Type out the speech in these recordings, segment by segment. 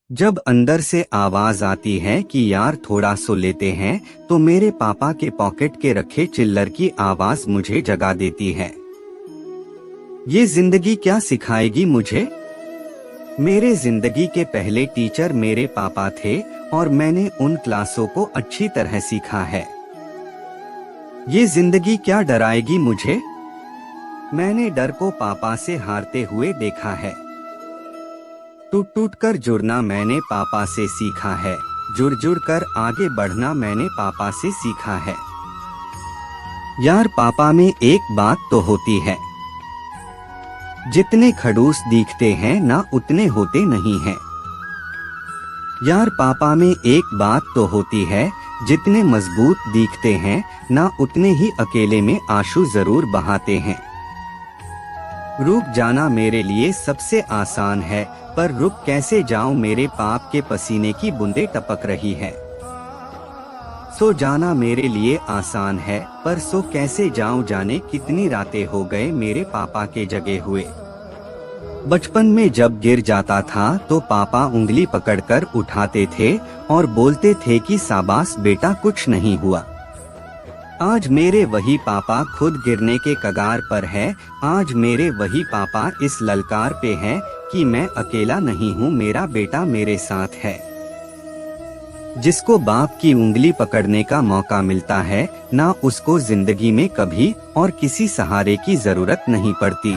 जब अंदर से आवाज आती है कि यार थोड़ा सो लेते हैं, तो मेरे पापा के पॉकेट के रखे चिल्लर की आवाज मुझे जगा देती है। ये जिंदगी क्या सिखाएगी मुझे? मेरे जिंदगी के पहले टीचर मेरे पापा थे और मैंने उन क्लासों को अच्छी तरह सीखा है। ये जिंदगी क्या डराएगी मुझे? मैंने डर को पापा से हारते हुए देखा है। टूट टूट कर जुड़ना मैंने पापा से सीखा है, जुड़ जुड़ कर आगे बढ़ना मैंने पापा से सीखा है। यार पापा में एक बात तो होती है, जितने खड़ूस दिखते हैं ना उतने होते नहीं हैं। यार पापा में एक बात तो होती है, जितने मजबूत दिखते हैं ना उतने ही अकेले में आंसू जरूर बहाते हैं। रुक जाना मेरे लिए सबसे आसान है, पर रुक कैसे जाऊं मेरे पाप के पसीने की बूंदें टपक रही है। सो जाना मेरे लिए आसान है, पर सो कैसे जाऊं जाने कितनी रातें हो गए मेरे पापा के जगे हुए। बचपन में जब गिर जाता था तो पापा उंगली पकड़कर उठाते थे और बोलते थे कि शाबाश बेटा कुछ नहीं हुआ। आज मेरे वही पापा खुद गिरने के कगार पर है। आज मेरे वही पापा इस ललकार पे है कि मैं अकेला नहीं हूँ, मेरा बेटा मेरे साथ है। जिसको बाप की उंगली पकड़ने का मौका मिलता है ना उसको जिंदगी में कभी और किसी सहारे की जरूरत नहीं पड़ती।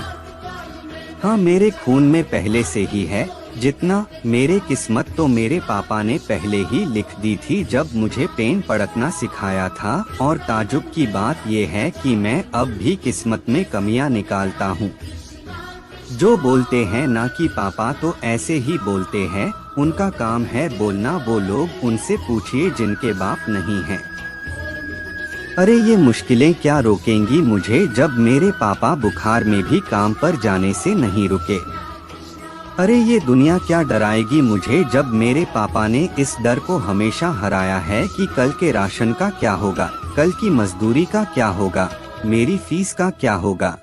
हाँ मेरे खून में पहले से ही है जितना मेरे किस्मत तो मेरे पापा ने पहले ही लिख दी थी जब मुझे पेन पड़कना सिखाया था। और ताजुब की बात यह है कि मैं अब भी किस्मत में कमियां निकालता हूँ। जो बोलते हैं ना कि पापा तो ऐसे ही बोलते हैं, उनका काम है बोलना, वो लोग उनसे पूछिए जिनके बाप नहीं हैं। अरे ये मुश्किलें क्या रोकेंगी मुझे जब मेरे पापा बुखार में भी काम पर जाने से नहीं रुके। अरे ये दुनिया क्या डराएगी मुझे जब मेरे पापा ने इस डर को हमेशा हराया है कि कल के राशन का क्या होगा, कल की मजदूरी का क्या होगा, मेरी फीस का क्या होगा।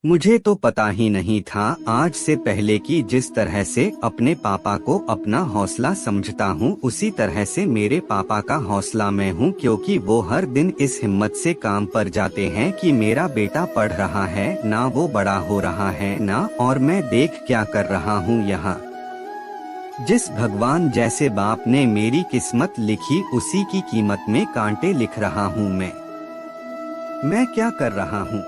मुझे तो पता ही नहीं था आज से पहले कि जिस तरह से अपने पापा को अपना हौसला समझता हूँ उसी तरह से मेरे पापा का हौसला मैं हूँ, क्योंकि वो हर दिन इस हिम्मत से काम पर जाते हैं कि मेरा बेटा पढ़ रहा है ना, वो बड़ा हो रहा है ना, और मैं देख क्या कर रहा हूँ यहाँ। जिस भगवान जैसे बाप ने मेरी किस्मत लिखी उसी की कीमत में कांटे लिख रहा हूँ मैं क्या कर रहा हूँ।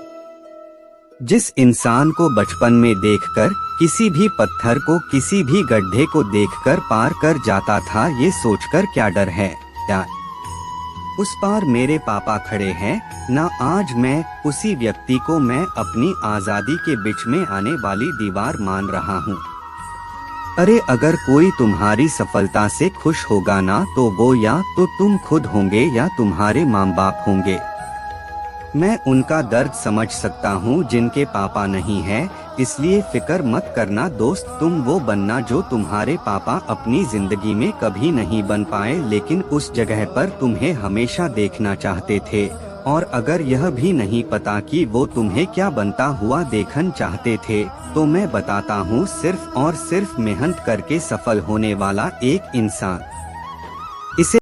जिस इंसान को बचपन में देखकर किसी भी पत्थर को, किसी भी गड्ढे को देखकर पार कर जाता था, ये सोचकर क्या डर है यार। उस पार मेरे पापा खड़े हैं ना, आज मैं उसी व्यक्ति को मैं अपनी आजादी के बीच में आने वाली दीवार मान रहा हूँ। अरे अगर कोई तुम्हारी सफलता से खुश होगा ना तो वो या तो तुम खुद होंगे या तुम्हारे माँ बाप होंगे। मैं उनका दर्द समझ सकता हूँ जिनके पापा नहीं है, इसलिए फिक्र मत करना दोस्त, तुम वो बनना जो तुम्हारे पापा अपनी जिंदगी में कभी नहीं बन पाए, लेकिन उस जगह पर तुम्हें हमेशा देखना चाहते थे। और अगर यह भी नहीं पता कि वो तुम्हें क्या बनता हुआ देखना चाहते थे, तो मैं बताता हूँ, सिर्फ और सिर्फ मेहनत करके सफल होने वाला एक इंसान। इसे